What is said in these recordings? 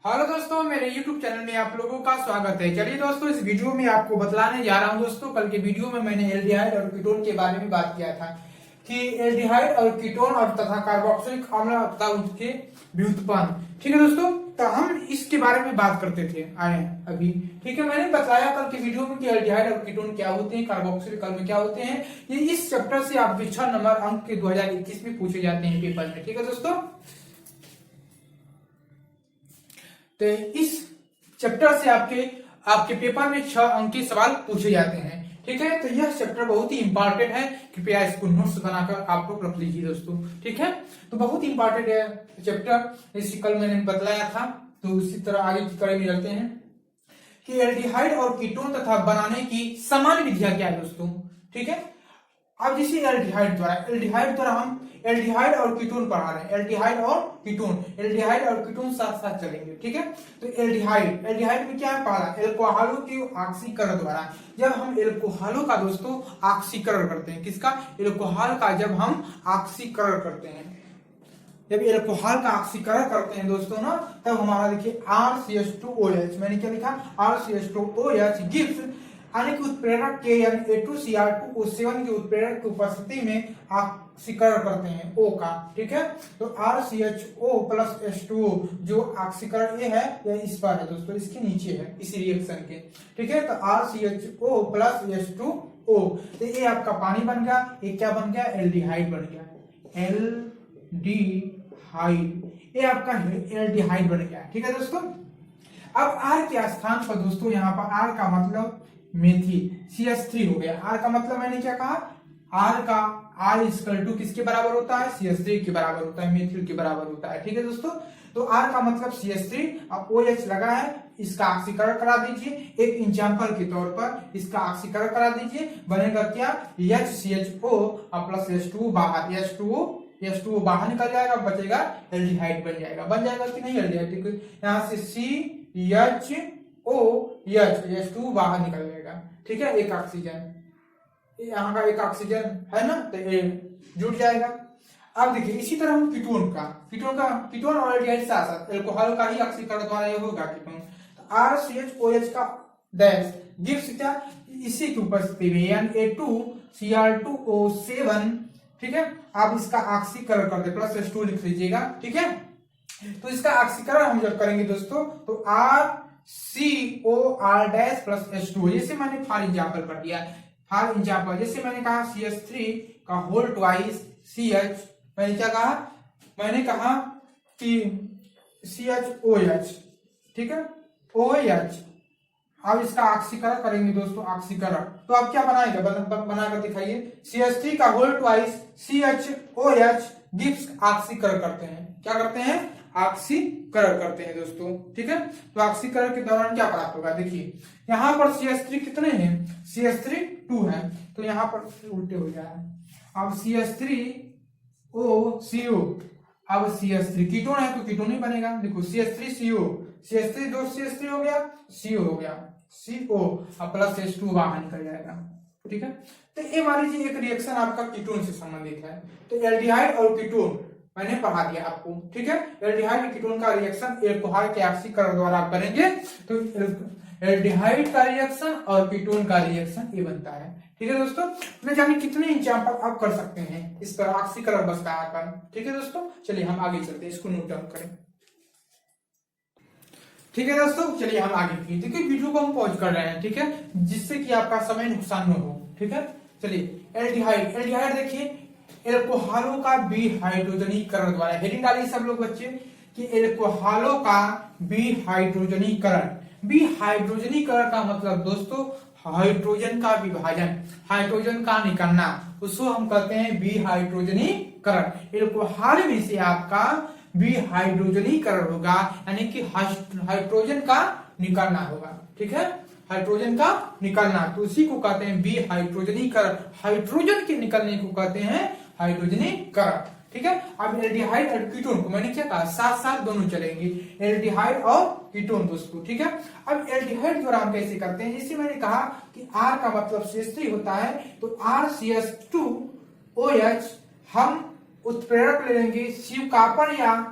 Hello दोस्तों, मेरे YouTube channel में आप लोगों का स्वागत है। चलिए दोस्तों, इस वीडियो में आपको बतलाने जा रहा हूं दोस्तों। कल के वीडियो में मैंने एल्डिहाइड और कीटोन के बारे में बात किया था कि एल्डिहाइड और कीटोन और तथा कार्बोक्सिलिक अम्ल तथा उसके व्युत्पन्न। ठीक है दोस्तों, तो हम इसके बारे में बात करते थे आए अभी। ठीक है, मैंने बताया कल के वीडियो में कि एल्डिहाइड और कीटोन क्या होते हैं, कार्बोक्सिलिक अम्ल क्या होते हैं। ये इस चैप्टर से आपके 6 नंबर अंक के 2021 में पूछे जाते हैं पेपर में। ठीक है दोस्तों, तो इस चैप्टर से आपके पेपर में 6 अंक के सवाल पूछे जाते हैं। ठीक है, तो यह चैप्टर बहुत ही इंपॉर्टेंट है, कृपया इसको नोट्स बनाकर आप लोग रख लीजिए दोस्तों। ठीक है, तो बहुत ही इंपॉर्टेंट है चैप्टर, इसी कल मैंने बतलाया था। तो उसी तरह आगे की कड़ी में चलते हैं कि एल्डिहाइड और कीटोन तथा बनाने की सामान्य विधियां क्या है दोस्तों। ठीक है, अब जैसे एल्डिहाइड द्वारा हम एल्डिहाइड और कीटोन पढ़ा रहे हैं। एल्डिहाइड और कीटोन साथ साथ चलेंगे। ठीक है, तो एल्डिहाइड में क्या है, पहला एल्कोहलों के ऑक्सीकरण द्वारा। जब हम एल्कोहलों का दोस्तों ऑक्सीकरण करते हैं, किसका, एल्कोहल का जब हम ऑक्सीकरण करते हैं, जब एल्कोहल का ऑक्सीकरण करते हैं दोस्तों ना, तब हमारा देखिए RCH2OH, मैंने क्या लिखा, RCH2OH गिव्स अनेक उत्प्रेरक के यानी A2Cr2O7 के उत्प्रेरक की उपस्थिति में ऑक्सीकरण करते हैं O का। ठीक है, तो RCHO प्लस H2O जो ऑक्सीकरण ए है यह इस पर है दोस्तों, इसके नीचे है इस रिएक्शन के। ठीक है, तो RCHO प्लस H2O, तो ये आपका पानी बन गया। ये क्या बन गया, एल्डिहाइड बन गया, एल्डिहाइड, ये आपका एल्डिहाइड बन गया। ठीक है दोस्तों, अब R के स्थान पर दोस्तों यहाँ पर R का मतलब मेथिल CH3 हो गया। R का मतलब मैंने क्या कहा, R इक्वल टू किसके बराबर होता है, CH3 के बराबर होता है, मेथिल के बराबर होता है। ठीक है दोस्तों, तो R का मतलब CH3, अब OH लगा है, इसका ऑक्सीकरण करा दीजिए। एक एग्जांपल के तौर पर इसका ऑक्सीकरण करा दीजिए, बनेगा क्या, HCHO प्लस H2O बाहर, H2O बाहर निकल जाएगा, बचेगा एल्डिहाइड बन जाएगा कि नहीं एल्डिहाइड। यहाँ से CHOH, H2 बाहर निकल जाएगा। ठीक है, एक ऑक्सीजन, यहाँ का एक ऑक्सीजन है ना, तो ये जुड़ जाएगा। अब देखिए इसी तरह हम कीटोन और एल्डिहाइड साथ साथ एल्कोहल का ही ऑक्सीकरण द्वारा ये होगा कीटोन। तो RCHOH का डैश गिव्स क्या, इसी की उपस्थिति में यानी A2Cr2O7। ठीक है, आप इसका ऑक्सीकरण कर दे, प्लस H2 लिख लीजिएगा। ठीक है, तो इसका ऑक्सीकरण हम जब करेंगे दोस्तों तो RCOR डैश प्लस H2, जैसे मैंने फॉर एग्जाम्पल कर दिया, जैसे मैंने कहा CH3 का होल ट्वाइस CH, मैंने क्या कहा, मैंने कहा कि CHOH। ठीक है, OH, अब इसका ऑक्सीकरण करेंगे दोस्तों, ऑक्सीकरण तो आप क्या बनाकर दिखाइए, CH3 का होल ट्वाइस CHOH गिव्स ऑक्सीकरण करते हैं, क्या करते हैं, ऑक्सीकरण करते हैं दोस्तों। ठीक है, तो ऑक्सीकरण के दौरान क्या प्राप्त होगा, देखिए यहाँ पर CH3 कितने हैं, CH3 2 है, तो यहाँ पर उल्टे हो जाए। अब CH3O अब CH3 कीटोन है तो कीटोन ही बनेगा। देखो CH3CO, CH3 दो CH3 हो गया, CO हो गया, CO अब प्लस H2 बाहर निकल जाएगा। ठीक है, तो ये मान लीजिए एक रिएक्शन आपका कीटोन से संबंधित है। तो एल्डिहाइड और कीटोन मैंने पढ़ा दिया आपको। ठीक है, एल्डिहाइड और कीटोन का रिएक्शन एल्कोहल के ऑक्सीकरण द्वारा आप करेंगे, तो एल्डिहाइड का रिएक्शन और कीटोन का रिएक्शन ये बनता है। ठीक है दोस्तों, न जाने कितने एग्जांपल आप कर सकते हैं इस पर ऑक्सीकरण बसता है। ठीक है दोस्तों, चलिए हम आगे चलते हैं, इसको नोट डाउन करें। ठीक है दोस्तों, चलिए हम आगे की, देखिए वीडियो को हम पॉज कर रहे हैं। ठीक है, जिससे कि आपका समय नुकसान न हो। ठीक है, चलिए एल्डिहाइड देखिए एल्कोहलों का विहाइड्रोजनीकरण द्वारा, हेडिंग डालिए सब लोग बच्चे कि एल्कोहलों का विहाइड्रोजनीकरण का मतलब दोस्तों हाइड्रोजन का विभाजन, हाइड्रोजन का निकलना, उसको हम कहते हैं विहाइड्रोजनीकरण। एल्कोहल में से आपका विहाइड्रोजनीकरण होगा, यानी कि हाइड्रोजन का निकलना होगा। ठीक है, हाइड्रोजन का निकलना, तो उसी को कहते हैं विहाइड्रोजनीकरण। हाइड्रोजन के निकलने को कहते हैं हाइड्रोजनीकरण। ठीक है, अब एल्डिहाइड और कीटोन को मैंने क्या कहा, साथ साथ दोनों चलेंगे, एल्डिहाइड और कीटोन दोस्तों। ठीक है, अब एल्डिहाइड द्वारा हम कैसे करते हैं, जैसे मैंने कहा कि R का मतलब CH3 होता है, तो RCH2OH हम उत्प्रेरक ले लेंगे शिव कॉपर या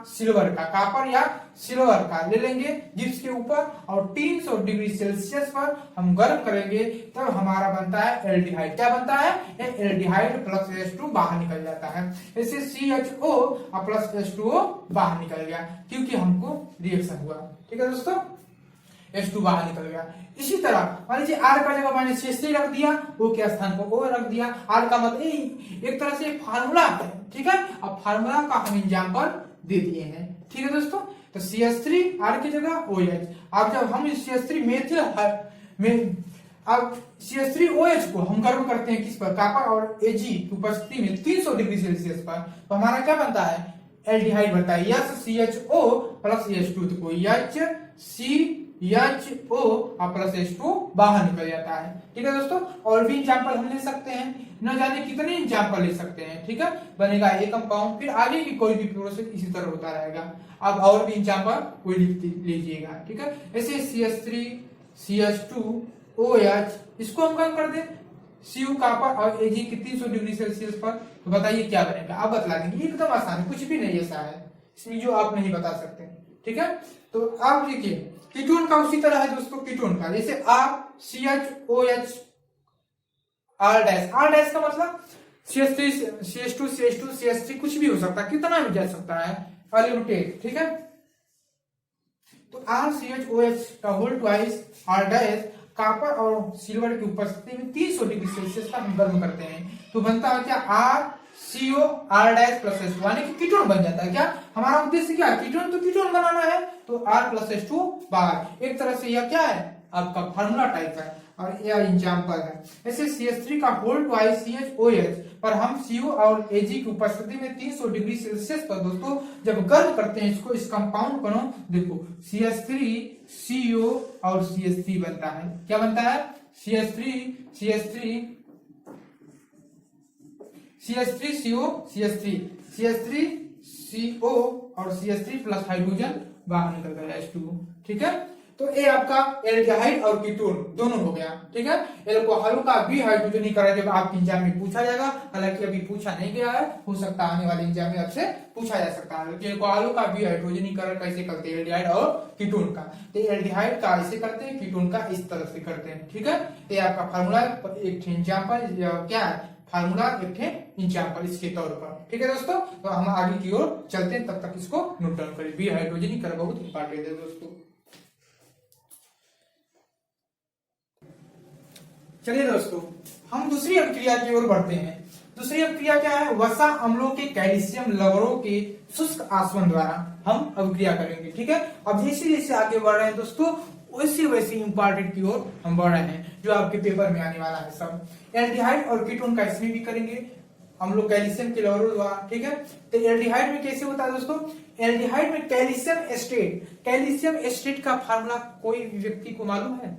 सिल्वर का ले लेंगे जिप्स के ऊपर, और 300 डिग्री सेल्सियस पर हम गर्म करेंगे, तब हमारा बनता है एल्डिहाइड। क्या बनता है? एल्डिहाइड प्लस H2 बाहर निकल जाता है। ऐसे CHO और प्लस H2O बाहर निकल गया क्योंकि हमको रिएक्शन हुआ। ठीक है दोस्तों, H2 बाहर निकल गया। इसी तरह मान लीजिए R का जगह मैंने CH3 रख दिया, O के स्थान पर O रख दिया। R का मतलब एक तरह से फार्मूला है, ठीक है। अब फार्मूला का हम एग्जांपल दे दिए हैं, ठीक है दोस्तों। तो CH3 R की जगह OH। अब जब हम इस CH3 मेथिल में अब CH3OH को हम गर्म करते हैं किस पर? कॉपर और Ag की उपस्थिति में 300 डिग्री सेल्सियस पर, तो हमारा क्या बनता है? एल्डिहाइड बनता है। CHO प्लस H2, तो कोई CHO और प्लस H2 बाहर निकल जाता है। ठीक है दोस्तों, और भी एग्जांपल हम ले सकते हैं, न जाने कितने एग्जांपल ले सकते हैं। ठीक है, बनेगा एक कंपाउंड, फिर आगे की कोई भी प्रोसेस इसी तरह होता रहेगा। अब और भी एग्जांपल कोई लिख लीजिएगा। ठीक है, ऐसे CH3 CH2 OH इसको हम क्या कर दें? सीयू कॉपर और Ag की 300 डिग्री सेल्सियस पर, तो बताइए क्या बनेगा? आप बतला देंगे, एकदम आसान है, कुछ भी नहीं ऐसा है इसमें जो आप नहीं बता सकते। ठीक है, तो आप देखिए कीटोन का उसी तरह है दोस्तों। कीटोन का जैसे CHOH R डैश का मतलब CH3 CH2 CH2 CH3 कुछ भी हो सकता है, कितना भी जा सकता है, अनलिमिटेड। ठीक है, तो RCHOH का whole twice R dash copper और सिल्वर की उपस्थिति में 300 डिग्री सेल्सियस पर हम गर्म करते हैं, तो बनता है क्या? RCO R dash plus H2, यानी कि कीटोन बन जाता है। क्या हमारा उद्देश्य क्या है? कीटोन, तो कीटोन बनाना है, तो R प्लस H2 बाहर। एक तरह से यह क्या है? आपका फार्मूला टाइप है, और यह एग्जांपल है। ऐसे CH3 का होल ट्वाइस CHOH पर हम CO और Ag की उपस्थिति में 300 डिग्री सेल्सियस पर दोस्तों जब गर्म करते हैं इसको, इस कंपाउंड को, देखो CH3 CO और CH3 बनता है। क्या बनता है? CH3 CO और CH3 प्लस हाइड्रोजन बाहर निकल गया H2। ठीक है, तो ये आपका एल्डिहाइड और कीटोन दोनों हो गया। ठीक है, एल्कोहल का भी हाइड्रोजनीकरण जब आपके एग्जाम में पूछा जाएगा, हालांकि अभी पूछा नहीं गया है, हो सकता है आने वाले एग्जाम में आपसे पूछा जा सकता है कि एल्कोहल का भी हाइड्रोजनीकरण कैसे करते हैं, एल्डिहाइड और कीटोन का। तो एल्डिहाइड का ऐसे करते हैं, कीटोन का इस तरह से करते हैं। ठीक है, ये आपका फार्मूला एक एग्जाम्पल क्या है? फार्मूला एक एग्जाम्पल इसके तौर पर। ठीक है दोस्तों, तो हम आगे की ओर चलते हैं, तब तक इसको नोट डाउन करें। भी हाइड्रोजनीकरण बहुत इंपॉर्टेंट है दोस्तों। चलिए दोस्तों, हम दूसरी अभिक्रिया की ओर बढ़ते हैं। दूसरी अभिक्रिया क्या है? वसा अम्लों के कैल्शियम लवणों के शुष्क आसवन द्वारा हम अभिक्रिया करेंगे। ठीक है, अब जैसे जैसे आगे बढ़ रहे हैं दोस्तों, वैसे वैसे इंपॉर्टेंट की ओर हम बढ़ रहे हैं, जो आपके पेपर में आने वाला है सब। एल्डिहाइड और कीटोन का इसमें भी करेंगे हम लोग कैल्शियम के लवणों द्वारा। ठीक है, तो एल्डिहाइड में कैसे होता है दोस्तों? एल्डिहाइड में कैल्शियम एस्टेट का फार्मूला कोई व्यक्ति को मालूम है?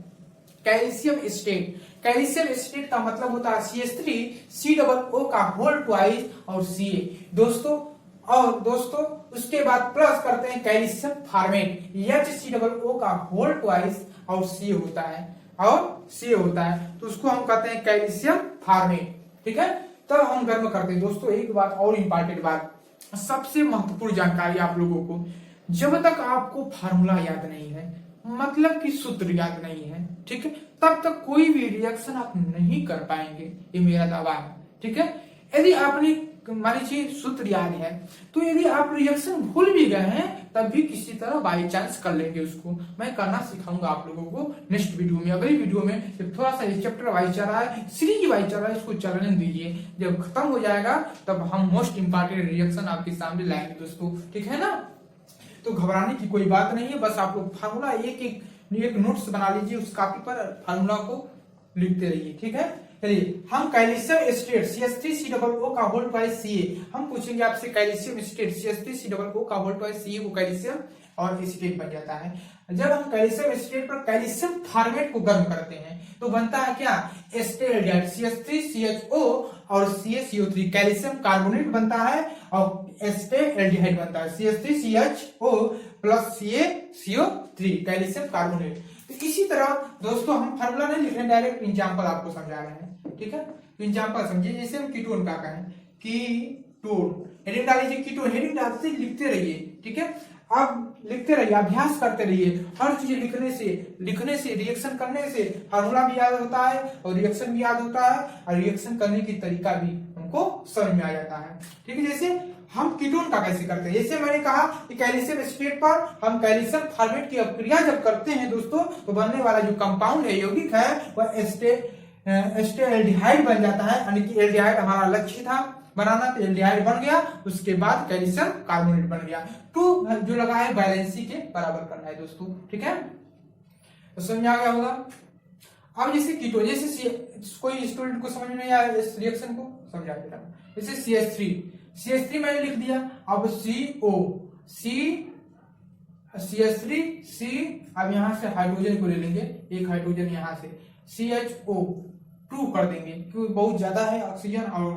कैल्शियम एस्टेट का मतलब होता है CH3COO का होल ट्वाइस और Ca दोस्तों, और दोस्तों उसके बाद प्लस करते हैं कैल्शियम फार्मेट, HCOO का होल ट्वाइस और C होता है, तो उसको हम कहते हैं कैल्शियम फार्मेट। ठीक है, तब हम गर्म करते हैं दोस्तों। एक बात और इंपॉर्टेंट बात, सबसे महत्वपूर्ण जानकारी आप लोगों को, जब तक आपको फार्मूला याद नहीं है, मतलब कि सूत्र याद नहीं है, ठीक है, तब तक कोई भी रिएक्शन आप नहीं कर पाएंगे, ये मेरा दावा है। ठीक है, यदि आपने मान लीजिए सूत्र याद है, तो यदि आप रिएक्शन भूल भी गए हैं, तब भी किसी तरह बाई चांस कर लेंगे। उसको मैं करना सिखाऊंगा आप लोगों को नेक्स्ट वीडियो में। अगली वीडियो में जब थोड़ा सा चैप्टर वाइज चल रहा है, सीरीज वाइज चल रहा है, इसको चलने दीजिए। जब खत्म हो जाएगा तब हम मोस्ट इंपॉर्टेंट रिएक्शन आपके सामने लाएंगे दोस्तों। ठीक है ना, तो घबराने की कोई बात नहीं है, बस आप लोग फार्मूला एक नोट्स बना लीजिए, उस कॉपी पर फार्मूला को लिखते रहिए। ठीक है, चलिए हम कैल्शियम एस्टेट CH3COO का होल ट्वाइस Ca, हम पूछेंगे आपसे कैल्शियम एस्टेट CH3COO का होल ट्वाइस Ca को कैल्शियम और एसिटेट बन जाता है। जब हम कैल्शियम एस्टेट पर कैल्शियम फार्मेट को गर्म करते हैं, तो बनता है क्या? एस्टेट CH3CHO और CaCO3 कैल्शियम कार्बोनेट बनता है, और एस्टेल्डिहाइड बनता है CH3CHO plus CaCO3 calcium carbonate. तो इसी तरह दोस्तों हम फार्मूला नहीं लिख रहे हैं, डायरेक्ट एग्जांपल आपको समझा रहे हैं। ठीक है, एग्जांपल समझिए, जैसे हम कीटोन का कहें, कीटोन कीटोन, हेडिंग डालिए कीटोन, हेडिंग डालते ही लिखते रहिए, ठीक है। आप लिखते रहिए, अभ्यास करते रहिए, हर चीज लिखने से रिएक्शन करने से फार्मूला भी याद होता है और रिएक्शन भी याद होता है और रिएक्शन करने की तरीका भी हमको समझ में आ जाता है, ठीक है। जैसे हम कीटोन का कैसे करते हैं, जैसे मैंने कहा कि कैल्शियम स्टेट पर हम कैल्शियम फॉर्मेट की अभिक्रिया जब करते हैं दोस्तों, तो बनने वाला जो कंपाउंड है, यौगिक है, वह एस्टेल्डिहाइड बन जाता है, यानी कि एल्डिहाइड हमारा लक्ष्य था बनाना, तो एल्डिहाइड बन गया, उसके बाद कैल्शियम कार्बोनेट बन गया। टू जो लगा है वैलेंसी के बराबर करना है दोस्तों, ठीक है, तो समझ आ गया होगा। अब जैसे कीटोन, जैसे कोई स्टूडेंट को समझ में नहीं आया इस रिएक्शन को समझा देता हूं, जैसे CH3 मैंने लिख दिया, अब CO CH3 अब यहां से हाइड्रोजन को ले लेंगे, एक हाइड्रोजन यहां से CHO2 कर देंगे, क्योंकि बहुत ज्यादा है ऑक्सीजन और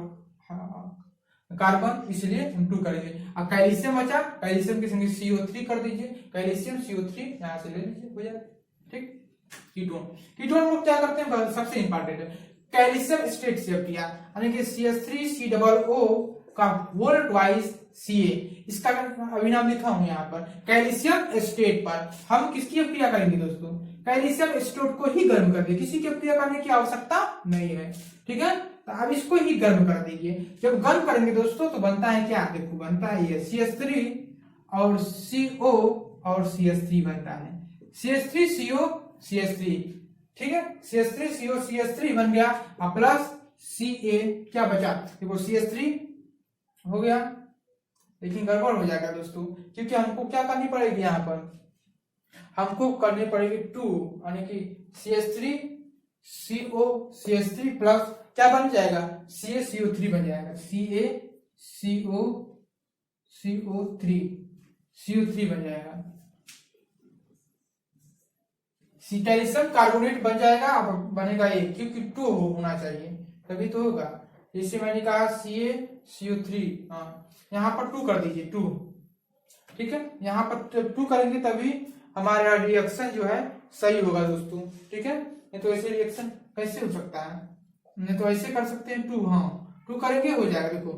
कार्बन, इसलिए हम 2 करेंगे। अब कैल्शियम बचा, कैल्शियम के संगे CO3 कर दीजिए, कैल्शियम CO3 यहां से ले लीजिए, हो जाए, ठीक। कीटोन लोग क्या करते हैं, सबसे इंपॉर्टेंट है कैल्शियम स्टेट से किया, यानी कि CH3COO का होल ट्वाइस Ca, इसका अभी नाम लिखा हूं यहाँ पर। कैल्शियम स्टेट पर हम किसकी अभिक्रिया करेंगे दोस्तों, कैल्शियम स्टेट को ही गर्म कर देंगे, किसी की अभिक्रिया करने की आवश्यकता नहीं है, ठीक है। तो अब इसको ही गर्म कर दीजिए, जब गर्म करेंगे दोस्तों तो बनता है क्या, देखो बनता है ये CH3 और CO और CH3 बनता है, CH3CO CH3, ठीक है, CH3CO CH3 बन गया, प्लस Ca क्या बचा, देखो CH3 हो गया, लेकिन गड़बड़ हो जाएगा दोस्तों, क्योंकि हमको क्या करनी पड़ेगी, यहाँ पर हमको करनी पड़ेगी 2, यानी कि CH3CO CH3 प्लस क्या बन जाएगा, CaCO3 बन जाएगा, CO3 बन जाएगा, कैल्शियम कार्बोनेट बन जाएगा। अब बनेगा ये, क्योंकि 2 होना चाहिए तभी तो होगा। जैसे मैंने कहा CaCO3, यहाँ पर 2 कर दीजिए, 2, ठीक है, यहाँ पर 2 करेंगे तभी हमारा रिएक्शन जो है सही होगा दोस्तों, ठीक है। नहीं तो ऐसे रिएक्शन कैसे हो सकता है, नहीं तो ऐसे कर सकते हैं 2, हाँ 2 करेंगे हो जाएगा, देखो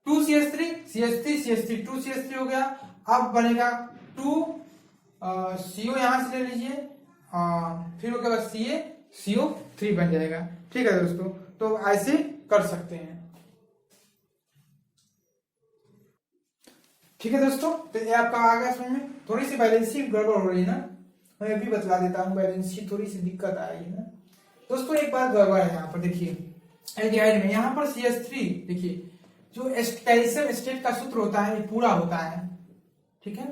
2 CH3 2 CH3 हो गया। अब बनेगा 2 CO यहां से ले लीजिए, फिर हो गया CaCO3 बन जाएगा, ठीक है दोस्तों। तो ऐसे कर सकते हैं, ठीक है दोस्तों। तो ये आपका आ गया समझ में, थोड़ी सी बैलेंसी गड़बड़ हो रही है ना, मैं अभी बतला देता हूँ, बैलेंसी थोड़ी सी दिक्कत आ रही है ना दोस्तों। एक बात गड़बड़ है यहाँ पर, देखिए एल्डिहाइड में यहाँ पर CH3, देखिए जो कैल्शियम स्टेट का सूत्र होता है ये पूरा होता है, ठीक है,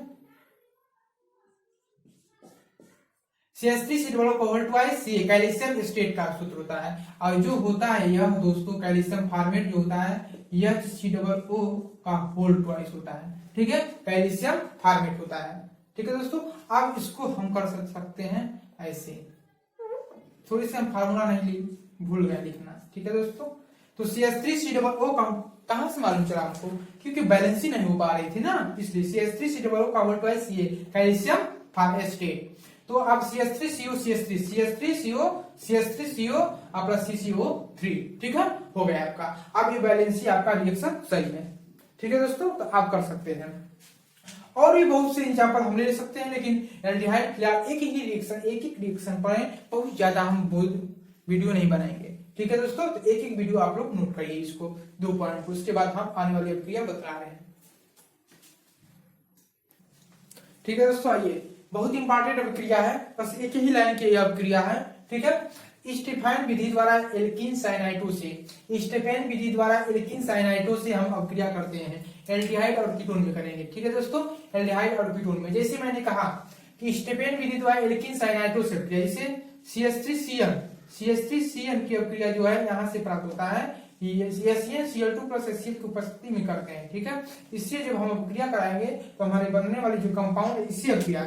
CH3COO2 कैल्शियम स्टेट का सूत्र होता है, और जो होता है यह दोस्तों कैल्शियम फॉर्मेट जो होता है HCOO का होल ट्वाइस होता है, ठीक है, कैल्शियम फॉर्मेट होता है, ठीक है दोस्तों। अब इसको हम कर सकते हैं ऐसे, थोड़ी सी हम फार्मूला नहीं भूल गए लिखना, ठीक है दोस्तों। तो CH3COO का कहां से मालूम चला हमको, क्योंकि बैलेंस ही नहीं हो पा रही थी ना, इसलिए CH3COO का whole twice Ca calcium formate. तो अब CH3CO प्लस CCO3, ठीक है, हो गया आपका। अब ये बैलेंसी आपका रिएक्शन सही है, ठीक है दोस्तों। तो आप कर सकते हैं, और भी बहुत से एग्जांपल हम ले सकते हैं, लेकिन एल्डिहाइड फिलहाल एक एक रिएक्शन पर बहुत ज्यादा हम वीडियो नहीं बनाएंगे, ठीक है दोस्तों। तो एक वीडियो आप लोग नोट करिए इसको, 2 पॉइंट को, उसके बाद हम आने वाली अभिक्रिया बता रहे हैं, ठीक है दोस्तों। आइए, बहुत इंपॉर्टेंट अभिक्रिया है, बस एक ही लाइन की अभिक्रिया है, ठीक है। स्टेफेन विधि द्वारा एल्कीन साइनाइटो से हम अभिक्रिया करते हैं, एल्डिहाइड और कीटोन में करेंगे, ठीक है दोस्तों। एल्डिहाइड और कीटोन में जैसे मैंने कहा कि स्टेफेन विधि द्वारा एल्कीन साइनाइटो से अभिक्रिया, जैसे CH3CN की अभिक्रिया जो है यहाँ से प्राप्त होता है, SnCl2 प्लस HCl की उपस्थिति में करते हैं, ठीक है। इससे जब हम अभिक्रिया कराएंगे तो हमारे बनने वाली जो कंपाउंड है इससे अभिक्रिया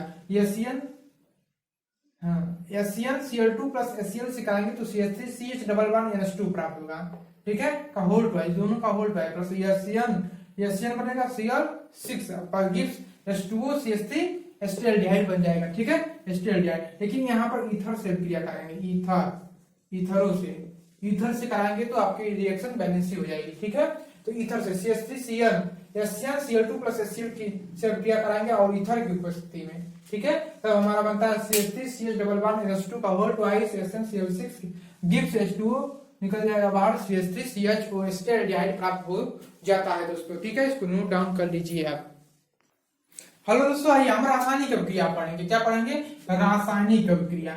SnCl2 प्लस HCl से कराएंगे तो CH3CH11NH2 प्राप्त होगा, ठीक है, का होल ट्वाइस, दोनों का होल ट्वाइस, प्लस SN बनेगा Cl6 पर गिव्स H2O CH3 एस्टेल्डिहाइड बन जाएगा, ठीक है, एस्टेल्डिहाइड। लेकिन यहाँ पर ईथर से अभिक्रिया कराएंगे, ईथर से कराएंगे तो आपकी रिएक्शन बैलेंसी हो जाएगी, ठीक है। तो ईथर से CH3Cl Cl2 प्लस HCl की से अभिक्रिया कराएंगे और ईथर की उपस्थिति में, ठीक है। तब हमारा बनता है CH3Cl11 का whole twice SnCl6 gives H2O, निकल जाएगा बाहर CH3CHO एल्डिहाइड प्राप्त हो जाता है दोस्तों, ठीक है। इसको नोट डाउन कर लीजिए आप। हेलो दोस्तों, आइए हम रासायनिक अभिक्रिया पढ़ेंगे। क्या पढ़ेंगे? रासायनिक अभिक्रिया।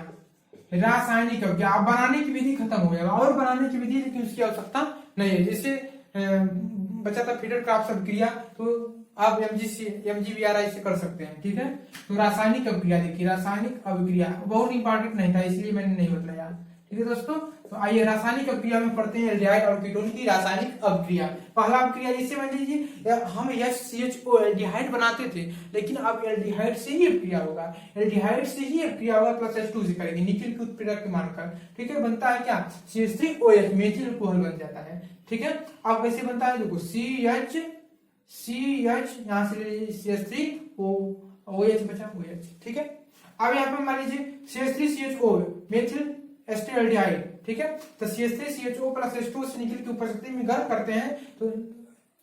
रासायनिक अभिक्रिया, आप बनाने की विधि खत्म हो जाएगा और बनाने की विधि लेकिन उसकी आवश्यकता नहीं है। जैसे बचा था फीडर क्राफ्ट अभिक्रिया, तो आप MGBRI से कर सकते हैं, ठीक है। तो रासायनिक अभिक्रिया देखिए, रासायनिक अभिक्रिया बहुत इंपॉर्टेंट नहीं था इसलिए मैंने नहीं बताया, ठीक है दोस्तों। तो आइए रासायनिक अभिक्रिया में पढ़ते हैं एल्डिहाइड और कीटोन की रासायनिक अभिक्रिया। पहला अभिक्रिया जैसे मान लीजिए हम CHO एल्डिहाइड बनाते थे, लेकिन अब एल्डिहाइड से ही अभिक्रिया होगा, एल्डिहाइड से ही अभिक्रिया होगा प्लस H2 से करेंगे निकिल के उत्प्रेरक के मानकर, ठीक है। बनता है क्या? CH3OH मेथिल अल्कोहल बन जाता है, ठीक है। अब कैसे बनता है देखो, CH यहाँ से ले लीजिए CH3OH बचा OH, ठीक है। अब यहाँ पे मान लीजिए CH3CHO मेथिल एस्टरएल्डिहाइड, ठीक है। तो CH3CHO प्लस H2 से निकिल की उपस्थिति में गर्म करते हैं तो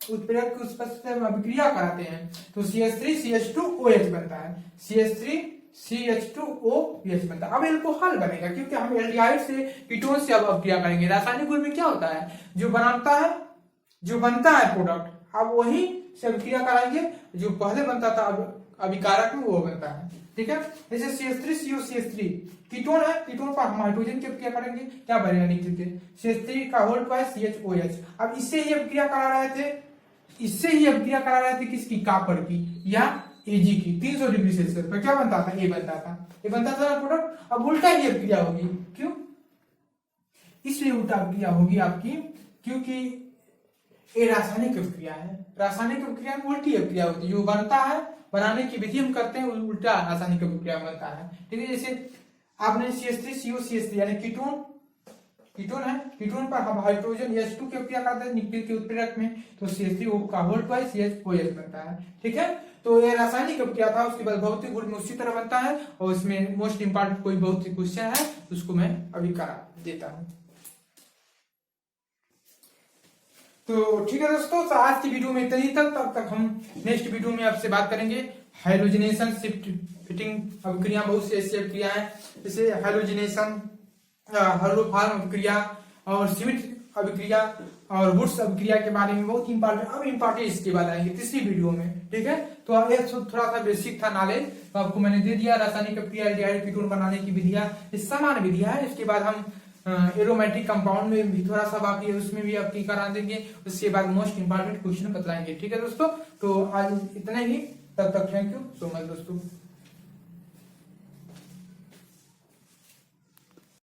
उत्प्रेरक की उपस्थिति में अभिक्रिया कराते हैं तो CH3CH2OH बनता है, CH3CH2OH बनता है। अब एल्कोहल बनेगा क्योंकि हम एल्डिहाइड से कीटोन से अब अभिक्रिया करेंगे। रासायनिक गुण में क्या होता है, जो बनता है प्रोडक्ट, अब वही से अभिक्रिया कराएंगे, जो पहले बनता था अभिकारक में वो बनता है, ठीक है। जैसे CH3COCH3 कीटोन है, कीटोन पर हम हाइड्रोजन की अभिक्रिया करेंगे, क्या बनेगा निकिल के CH3 का होल ट्वाइस CHOH। अब इससे ही अभिक्रिया करा रहे थे किसकी? कॉपर की या Ag की 300 डिग्री सेल्सियस पर क्या बनता था? ए बनता था प्रोडक्ट। अब उल्टा ही अभिक्रिया होगी, क्यों? इसलिए उल्टा अभिक्रिया होगी आपकी क्योंकि ये रासायनिक अभिक्रिया है। रासायनिक अभिक्रिया में उल्टी अभिक्रिया होती है, जो बनता है बनाने की विधि हम करते हैं उल्टा रासायनिक अभिक्रिया बनता है, ठीक है। जैसे आपने CH3COCH3 यानी कीटोन है, कीटोन पर हम हाइड्रोजन H2 की अभिक्रिया करते हैं निकिल के उत्प्रेरक में तो CH3O का होल ट्वाइस CHOH बनता है, ठीक है। तो ये रासायनिक अभिक्रिया था। उसके बाद भौतिक गुण में उसी तरह बनता है और इसमें मोस्ट इंपॉर्टेंट कोई भौतिक क्वेश्चन है उसको मैं अभी करा देता हूं। तो ठीक है दोस्तों, तो आज की वीडियो में इतना ही तब तक हम नेक्स्ट वीडियो में आपसे बात करेंगे हाइड्रोजनेशन शिफ्ट फिटिंग अभिक्रिया। बहुत सी ऐसी अभिक्रिया है जैसे हाइड्रोजनेशन, हाइड्रोफॉर्म अभिक्रिया और सीमित अभिक्रिया और वुड्स अभिक्रिया के बारे में बहुत इंपॉर्टेंट इसके बाद आएंगे तीसरी वीडियो में, ठीक है। तो अब थोड़ा सा बेसिक था नॉलेज, तो आपको मैंने दे दिया। रासायनिक अभिक्रिया एल्डिहाइड कीटोन बनाने की विधियां समान विधियां है। इसके बाद हम एरोमेटिक कंपाउंड में भी थोड़ा सा बाकी है, उसमें भी आपकी करा देंगे। उसके बाद मोस्ट इंपॉर्टेंट क्वेश्चन बतलाएंगे, ठीक है दोस्तों। तो आज इतना ही, तब तक थैंक यू सो मच दोस्तों।